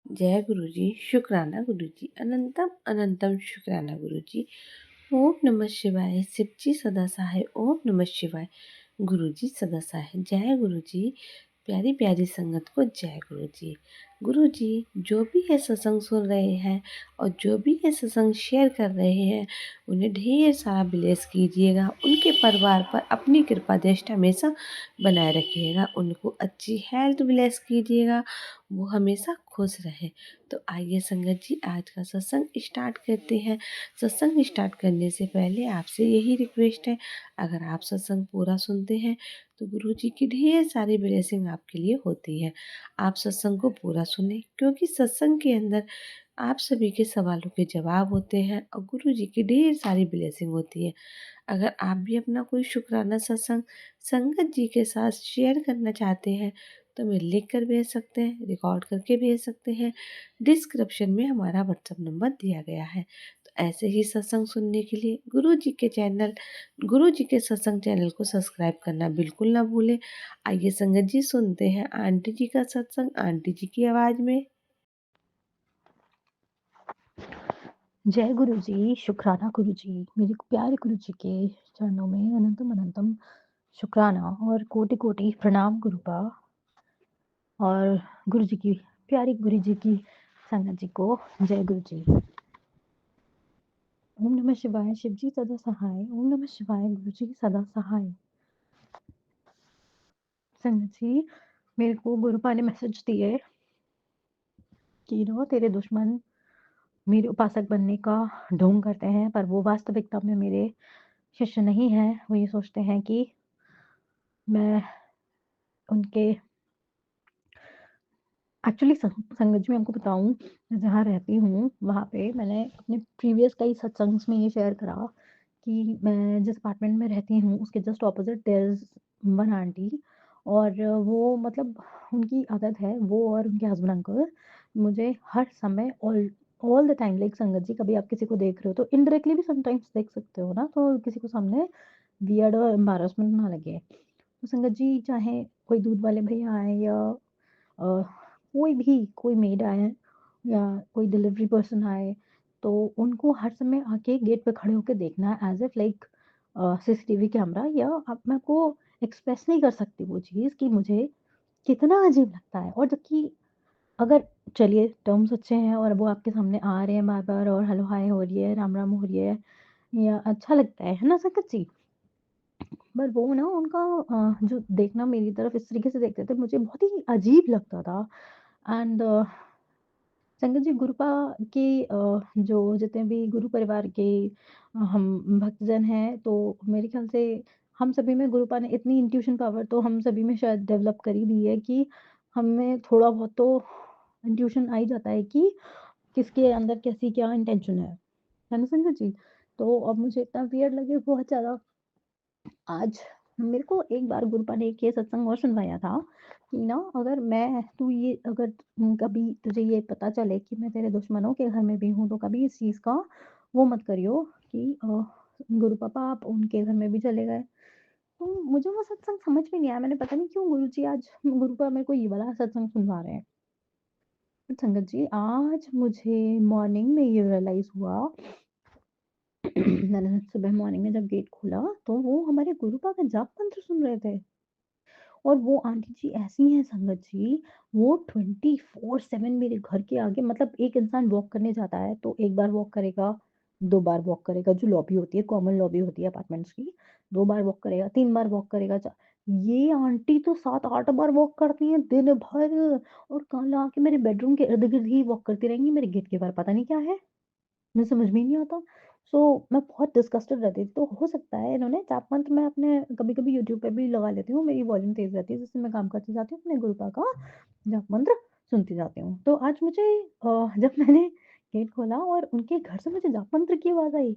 जय गुरुजी, शुक्राना गुरुजी, अनंतम अनंतम शुक्राना गुरुजी। ओम नमः शिवाय, शिवजी सदा सहाय। ओम नमः शिवाय, गुरुजी सदा सहाय। जय गुरुजी, प्यारी प्यारी संगत को जय गुरुजी। गुरुजी जो भी है सत्संग सुन रहे हैं और जो भी है सत्संग शेयर कर रहे हैं, उन्हें ढेर सारा ब्लेस कीजिएगा। उनके परिवार पर अपनी कृपा दृष्टि हमेशा बनाए रखिएगा। उनको अच्छी हेल्थ ब्लेस कीजिएगा, वो हमेशा खुश रहे। तो आइए संगत जी, आज का सत्संग स्टार्ट करते हैं। सत्संग स्टार्ट करने से पहले आपसे यही रिक्वेस्ट है, अगर आप सत्संग पूरा सुनते हैं तो गुरु जी की ढेर सारी ब्लेसिंग आपके लिए होती है। आप सत्संग को पूरा सुने, क्योंकि सत्संग के अंदर आप सभी के सवालों के जवाब होते हैं और गुरु जी की ढेर सारी ब्लेसिंग होती है। अगर आप भी अपना कोई शुक्राना सत्संग संगत जी के साथ शेयर करना चाहते हैं तो हमें लिख कर भेज सकते हैं, रिकॉर्ड करके भेज सकते हैं। डिस्क्रिप्शन में हमारा व्हाट्सएप नंबर दिया गया है। तो ऐसे ही सत्संग सुनने के लिए गुरु जी के सत्संग चैनल को सब्सक्राइब करना बिल्कुल ना भूलें। आइए संगत जी, सुनते हैं आंटी जी का सत्संग आंटी जी की आवाज़ में। जय गुरु जी, शुक्राना गुरु जी, मेरे प्यारे गुरु जी के चरणों में अनंतम अनंतम शुक्राना और कोटि कोटि प्रणाम गुरुपा। और गुरु जी की प्यारी गुरु जी की संगत जी को जय गुरु जी। ओम नमः शिवाय, शिव जी सदा सहाय। ओम नमः शिवाय, गुरु जी सदा सहाय। संगत जी, मेरे को गुरुपा ने मैसेज दिए कि तेरे दुश्मन मेरे उपासक बनने का ढोंग करते हैं, पर वो वास्तविकता में मेरे शिष्य नहीं है। वो ये सोचते हैं कि मैं उनके एक्चुअली संगत जी मैं आपको बताऊँ, मैं जहाँ रहती हूँ, वहाँ पे मैंने अपने प्रीवियस कई सत्संग्स में ये शेयर करा कि मैं जिस अपार्टमेंट में रहती हूँ, उसके just opposite there is one aunty. और वो मतलब उनकी आदत है, वो और उनके हस्बैंड अंकल मुझे हर समय ऑल द टाइम, लाइक संगत जी कभी आप किसी को देख रहे हो तो इनडायरेक्टली भी समटाइम्स देख सकते हो ना, तो किसी को सामने वियर्ड और एम्बैरेसमेंट ना लगे। तो संगत जी चाहे कोई दूध वाले भैया आएँ या अ, कोई भी कोई मेड आए या कोई डिलीवरी पर्सन आए, तो उनको हर समय आके गेट पे खड़े होके देखना है as if like CCTV camera. या अब मैं आपको एक्सप्रेस नहीं कर सकती वो चीज़ कि मुझे कितना अजीब लगता है। और जबकि अगर चलिए टर्म्स अच्छे हैं और वो आपके सामने आ रहे हैं बार-बार और हेलो हाय हो रही है, राम राम हो रही है या अच्छा लगता है ना संगत जी? पर वो ना उनका जो देखना मेरी तरफ इस तरीके से देखते थे, मुझे बहुत ही अजीब लगता था। एंड संगत जी गुरुपा के जो जितने भी गुरु परिवार के हम भक्तजन हैं, तो मेरे ख्याल से हम सभी में गुरुपा ने इतनी इंट्यूशन पावर तो हम सभी में शायद डेवलप कर ही दी है कि हमें थोड़ा बहुत तो इंट्यूशन आ ही जाता है कि किसके अंदर कैसी क्या इंटेंशन है ना संगत जी? तो अब मुझे इतना वियर्ड लगे बहुत ज़्यादा। आज मेरे को एक बार गुरुपा ने एक ये सत्संग और सुनवाया था कि ना अगर मैं तू ये अगर कभी तुझे ये पता चले कि मैं तेरे दुश्मनों के घर में भी हूँ, तो कभी इस चीज़ का वो मत करियो कि गुरु पापा आप उनके घर में भी चले गए। तो मुझे वो सत्संग समझ में नहीं आया, मैंने पता नहीं क्यों गुरुजी आज गुरुपा मेरे को ये वाला सत्संग सुनवा रहे हैं। बट संगत जी आज मुझे मॉर्निंग में ये रियलाइज़ हुआ मैंने सुबह मॉर्निंग में जब गेट खोला तो वो हमारे गुरुपा का जाप मंत्र सुन रहे थे। और वो आंटी जी ऐसी हैं संगत जी, वो 24/7 मेरे घर के आगे, मतलब एक इंसान वॉक करने जाता है तो एक बार वॉक करेगा, 2 बार वॉक करेगा, जो लॉबी होती है, कॉमन लॉबी होती है अपार्टमेंट्स की, 2 बार वॉक करेगा, 3 बार वॉक करेगा, च ये आंटी तो 7-8 बार वॉक करती हैं दिन भर। और कल आके मेरे बेडरूम के इर्द-गिर्द ही वॉक करती रहेंगी, मेरे गेट के बाहर पता नहीं क्या है? मुझे समझ में ही नहीं आता। सो मैं बहुत डिस्गस्टेड रहती थी, तो हो सकता है इन्होंने जाप मंत्र मैं अपने कभी-कभी यूट्यूब पे भी लगा लेती हूँ, मेरी वॉल्यूम तेज़ रहती है, जिससे मैं काम करती जाती हूँ, अपने गुरुपा का जाप मंत्र सुनती जाती हूँ। तो आज मुझे जब मैंने गेट खोला और उनके घर से मुझे जाप मंत्र की आवाज़ आई,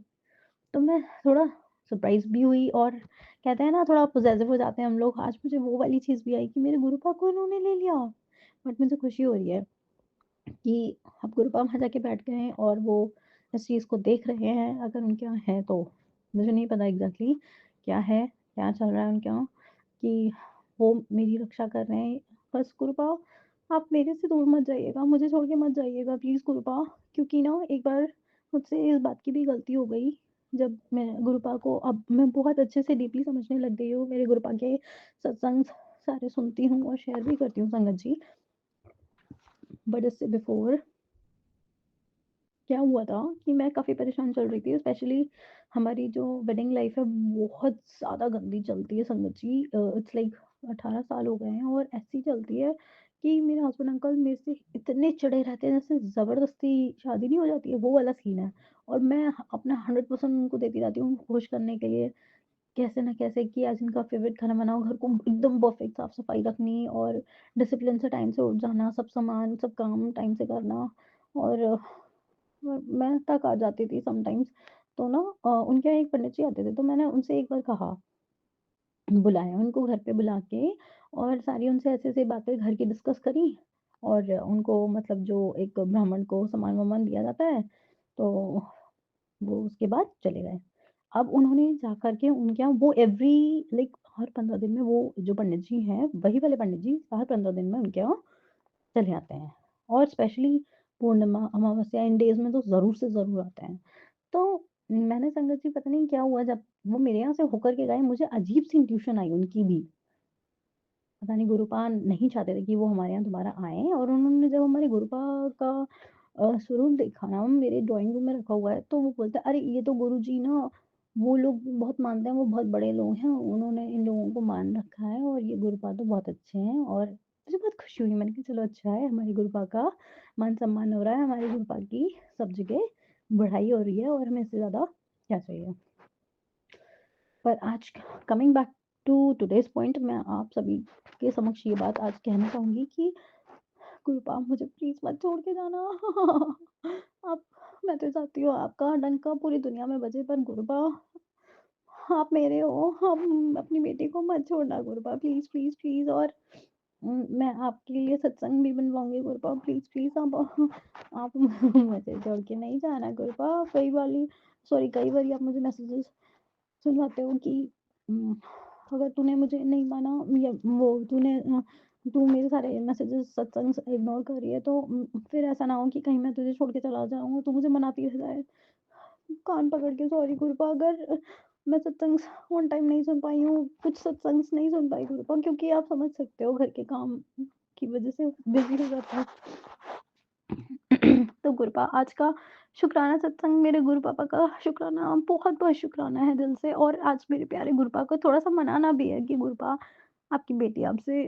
तो मैं थोड़ा सरप्राइज़ भी हुई और कहते हैं ना थोड़ा पॉसेसिव हो जाते हैं हम लोग, आज मुझे वो वाली चीज़ भी आई कि मेरे गुरुपा को इन्होंने ले लिया। बट मुझे खुशी हो रही है कि अब गुरुपा वहाँ जाके बैठ गए हैं और वो इस चीज़ को देख रहे हैं, अगर उनके यहाँ है तो। मुझे नहीं पता एग्ज़ैक्टली क्या है, क्या चल रहा है उनके यहाँ कि वो मेरी रक्षा कर रहे हैं। बस कृपा आप मेरे से दूर मत जाइएगा, मुझे छोड़ के मत जाइएगा प्लीज़ गुरुपा, क्योंकि ना एक बार मुझसे इस बात की भी गलती हो गई, जब मैं गुरुपा को अब मैं बहुत अच्छे से डीपली समझने लग गई हूँ, मेरे गुरुपा के सत्संग सारे सुनती हूँ और शेयर भी करती हूँ संगत जी। बट इससे बिफ़ोर क्या हुआ था कि मैं काफ़ी परेशान चल रही थी, स्पेशली हमारी जो वेडिंग लाइफ़ है बहुत ज़्यादा गंदी चलती है संगत जी। इट्स लाइक 18 साल हो गए हैं और ऐसी चलती है कि मेरे हस्बैंड अंकल मेरे से इतने चिढ़े रहते हैं, जैसे ज़बरदस्ती शादी नहीं हो जाती है, वो वाला सीन है। और मैं अपना 100% उनको देती रहती हूँ खुश करने के लिए, कैसे ना कैसे कि आज इनका फ़ेवरेट खाना बनाओ, घर को एकदम परफेक्ट साफ-सफाई रखनी और डिसिप्लिन से टाइम से उठ जाना, सब सामान, सब काम टाइम से करना। और मैं तक आ जाती थी समटाइम्स। तो ना उनके यहाँ एक पंडित जी आते थे, तो मैंने उनसे एक बार कहा, बुलाया उनको घर पे बुला के और सारी उनसे ऐसे-ऐसे बातें घर की डिस्कस करी और उनको मतलब जो एक ब्राह्मण को सामान-वामान दिया जाता है, तो वो उसके बाद चले गए। अब उन्होंने जा कर के उनके यहाँ वो एवरी लाइक हर 15 दिन में वो जो पंडित जी हैं, वही वाले पंडित जी हर 15 दिन में उनके यहाँ चले आते हैं और स्पेशली पूर्णिमा, अमावस्या इन डेज़ में तो ज़रूर से ज़रूर आते हैं। तो मैंने संगत जी पता नहीं क्या हुआ, जब वो मेरे यहाँ से होकर के गए, मुझे अजीब-सी इंट्यूशन आई उनकी भी। पता नहीं गुरुपान नहीं चाहते थे कि वो हमारे यहाँ दोबारा आएँ और उन्होंने जब हमारे गुरुपा का स्वरूप देखा ना मेरे ड्राइंग रूम में रखा हुआ है, तो वो बोलता है, "अरे! ये तो गुरुजी ना वो लोग बहुत मानते हैं, वो बहुत बड़े लोग हैं, उन्होंने इन लोगों को मान रखा है और ये गुरुपा तो बहुत अच्छे हैं।" और मुझे बहुत खुशी हुई, मैंने कहा चलो अच्छा है, हमारे गुरुपा का मान-सम्मान हो रहा है, हमारे गुरुपा की सब जगह बढ़ाई हो रही है और हमें इससे ज़्यादा क्या चाहिए। पर आज coming back to today's point, मैं आप सभी के समक्ष ये बात आज कहना चाहूँगी कि कृपा मुझे प्लीज़ मत छोड़ के जाना। आप मैं तो चाहती हूँ आपका डंका पूरी दुनिया में बजे, पर गुरुबा आप मेरे हो, हम अपनी बेटी को मत छोड़ना गुरुबा, प्लीज़, प्लीज़, प्लीज़। और मैं आपके लिए सत्संग भी बनवाऊँगी गुरुबा, प्लीज़, प्लीज़ आप मुझे छोड़ के नहीं जाना गुरुबा। कई बारी आप मुझे मैसेजेस सुलझाते हो कि उम, अगर तूने मुझे नहीं माना या वो तू मेरे सारे मैसेजेस सत्संग से इग्नोर कर रही है, तो फिर ऐसा ना हो कि कहीं मैं तुझे छोड़ के चला जाऊँ और तू मुझे मनाती रह जाए। कान पकड़ के सॉरी गुरुपा, अगर मैं सत्संग ऑन टाइम नहीं सुन पाई हूँ, कुछ सत्संग्स नहीं सुन पाई गुरुपा, क्योंकि आप समझ सकते हो घर के काम की वज़ह से बिज़ी हो जाता है। तो गुरुपा आज का शुक्राना सत्संग, मेरे गुरु पापा का शुक्राना, बहुत-बहुत शुक्राना है दिल से। और आज मेरे प्यारे गुरु पापा को थोड़ा-सा मनाना भी है कि गुरुपा आपकी बेटी आपसे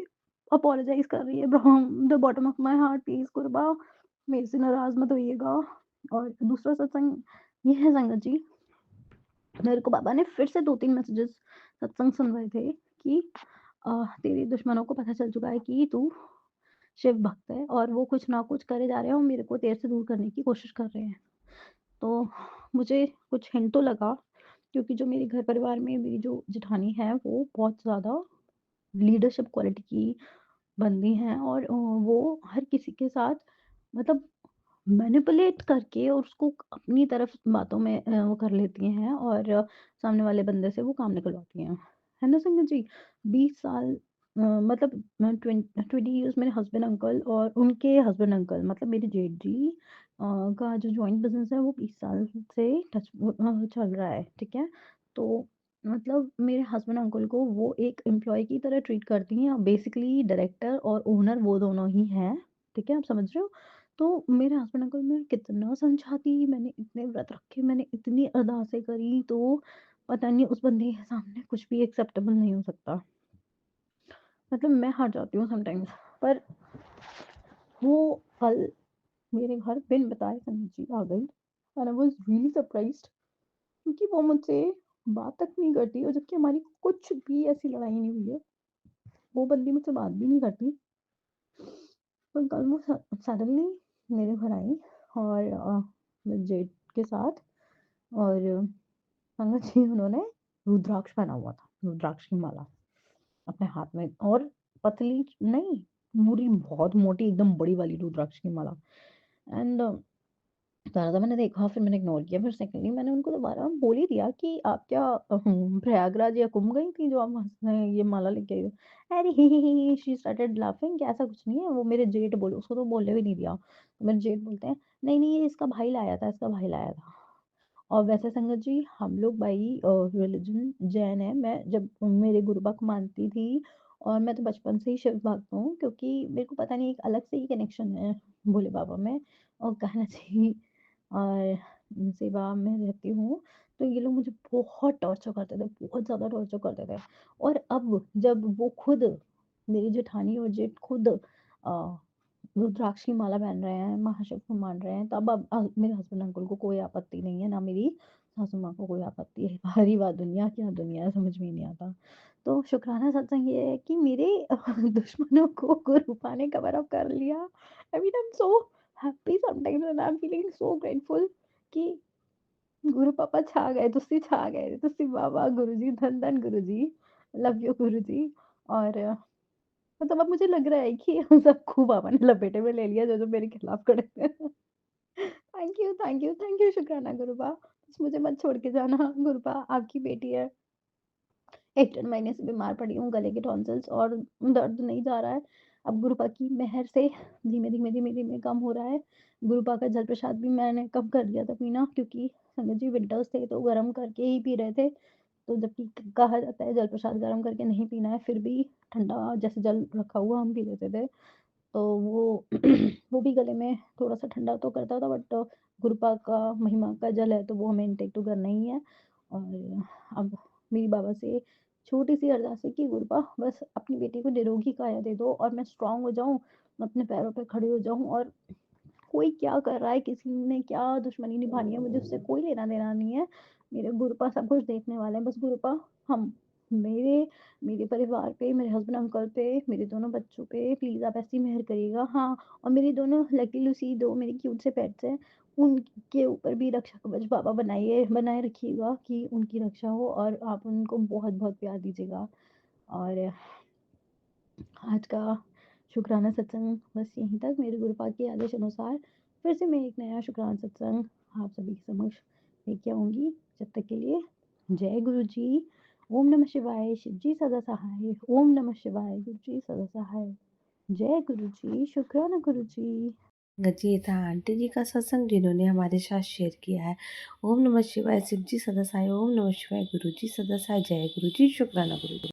अपोलोजाइज़ कर रही है from the bottom of my heart, please गुरुपा मेरे से नाराज़ मत होइएगा। और दूसरा सत्संग ये है संगत जी, मेरे को पापा ने फिर से 2-3 मैसेजेस सत्संग सुनवाए थे कि तेरे दुश्मनों को पता चल चुका है कि तू शिव भक्त है और वो कुछ ना कुछ करे जा रहे हैं और मेरे को तेरे से दूर करने की कोशिश कर रहे हैं। तो मुझे कुछ हिंट तो लगा, क्योंकि जो मेरे घर परिवार में मेरी जो जेठानी है वो बहुत ज़्यादा लीडरशिप क्वालिटी की बंदी हैं और वो हर किसी के साथ मतलब मैनिपुलेट करके और उसको अपनी तरफ बातों में वो कर लेती हैं और सामने वाले बंदे से वो काम निकलवाती हैं। है ना संगत जी? 20 साल मतलब 20 इयर्स मेरे हस्बैंड अंकल और उनके हस्बैंड अंकल मतलब मेरे जेठ जी का जो जॉइंट बिज़नेस है वो 20 साल से चल रहा है, ठीक है? तो मतलब मेरे हस्बैंड अंकल को वो एक एम्प्लॉयी की तरह ट्रीट करती हैं, बेसिकली डायरेक्टर और ओनर वो दोनों ही हैं, ठीक है? आप समझ रहे हो? तो मेरे हस्बैंड को मैं कितना समझाती, मैंने इतने व्रत रखे, मैंने इतनी अरदासें करी, तो पता नहीं उस बंदे के सामने कुछ भी एक्सेप्टेबल नहीं हो सकता। मतलब मैं हार जाती हूँ समटाइम्स। पर वो कल मेरे घर बिन बताए संगीत जी आ गई and I was really surprised, क्योंकि वो मुझसे बात तक नहीं करती और जबकि हमारी कुछ भी ऐसी लड़ाई नहीं हुई है। वो बंदी मुझसे बात भी नहीं करती। पर कल वो सडनली मेरे घर आई और मेरे जेठ के साथ और संगत जी उन्होंने रुद्राक्ष पहना हुआ था, रुद्राक्ष की माला अपने हाथ में और पतली नहीं, पूरी बहुत मोटी एकदम बड़ी वाली रुद्राक्ष की माला। एंड बता रहा था, मैंने देखा फिर मैंने इग्नोर किया। फिर सेकंडली मैंने उनको दोबारा बोल ही दिया कि आप क्या प्रयागराज या कुंभ गई थी जो आप वहाँ से ये माला लेके आई हो? अरे ही शी स्टार्टेड लाफिंग कि ऐसा कुछ नहीं है, वो मेरे जेठ बोले, उसको तो बोलने भी नहीं दिया। तो मेरे जेठ बोलते हैं, नहीं, नहीं ये इसका भाई लाया था, इसका भाई लाया था। और वैसे संगत जी हम लोग भाई रिलीजन जैन है। मैं जब मेरे गुरुबा को मानती थी और मैं तो बचपन से ही शिव भक्त हूँ, क्योंकि मेरे को पता नहीं एक अलग से ही कनेक्शन है भोले बाबा में। और कहना चाहिए और सेवा में रहती हूँ, तो ये लोग मुझे बहुत टॉर्चर करते थे, बहुत ज़्यादा टॉर्चर करते थे। और अब जब वो खुद मेरी जेठानी और जेठ खुद रुद्राक्ष की माला पहन रहे हैं, महाशिव को मान रहे हैं, तब अब मेरे हस्बैंड अंकल को कोई आपत्ति नहीं है, ना मेरी सासू माँ को कोई आपत्ति है। बाहर ही बात दुनिया, क्या दुनिया है समझ में ही नहीं आता। तो शुक्राना सत्संग ये है कि मेरे दुश्मनों को गुरु ने कवर अप कर लिया। I mean I am so happy sometimes and I am feeling so grateful कि गुरु पापा छा गए, तुसी छा गए, तुसी बाबा गुरुजी, धन धन गुरुजी, लव यू गुरुजी। और मतलब अब मुझे लग रहा है कि हम सबको बाबा ने लपेटे में ले लिया, जो-जो मेरे खिलाफ खड़े थे। Thank you, thank you, thank you शुक्राना गुरुबा। बस मुझे मत छोड़ के जाना गुरुबा, आपकी बेटी है। 1 डेढ़ महीने से बीमार पड़ी हूँ, गले के टॉन्सिल्स और दर्द नहीं जा रहा है। अब गुरुपा की मेहर से धीमे-धीमे, धीमे-धीमे कम हो रहा है। गुरुपा का जल प्रसाद भी मैंने कम कर दिया था पीना, क्योंकि संगत जी विंटर्स थे तो गरम करके ही पी रहे थे। तो जबकि कहा जाता है जल प्रसाद गरम करके नहीं पीना है, फिर भी ठंडा जैसे जल रखा हुआ हम पी लेते थे। तो वो वो भी गले में थोड़ा-सा ठंडा तो करता था, बट गुरुपा का महिमा का जल है तो वो हमें इनटेक तो करना ही है। और अब मेरी बाबा से छोटी-सी अरदास है कि गुरुपा बस अपनी बेटी को निरोगी काया दे दो और मैं स्ट्रॉन्ग हो जाऊँ, मैं अपने पैरों पे खड़ी हो जाऊँ। और कोई क्या कर रहा है, किसी ने क्या दुश्मनी निभानी है, मुझे उससे कोई लेना-देना नहीं है। मेरे गुरुपा सब कुछ देखने वाले हैं, बस गुरुपा हम मेरे मेरे परिवार पे, मेरे हस्बैंड अंकल पे, मेरे दोनों बच्चों पे प्लीज़ आप ऐसी मेहर करिएगा। हाँ, और मेरी दोनों लकी लूसी 2 मेरी क्यूट से पेट्स हैं, उनके ऊपर भी रक्षा कवच बाबा बनाए रखिएगा कि उनकी रक्षा हो और आप उनको बहुत-बहुत प्यार दीजिएगा। और आज का शुक्राना सत्संग बस यहीं तक। मेरे गुरुपाद के आदेश अनुसार फिर से मैं एक नया शुक्राना सत्संग आप सभी के समक्ष लेके आऊँगी। जब तक के लिए जय गुरु जी। ओम नमः शिवाय, शिव जी सदा सहाय। ओम नमः शिवाय, गुरु जी सदा सहाय। जय गुरु जी, शुक्राना गुरु जी। जी, ये था आंटी जी का सत्संग जिन्होंने हमारे साथ शेयर किया है। ओम नमः शिवाय, शिव जी सदा साई, ओम नमः शिवाय, गुरु जी सदा साई, जय गुरु जी, शुक्राना गुरु जी।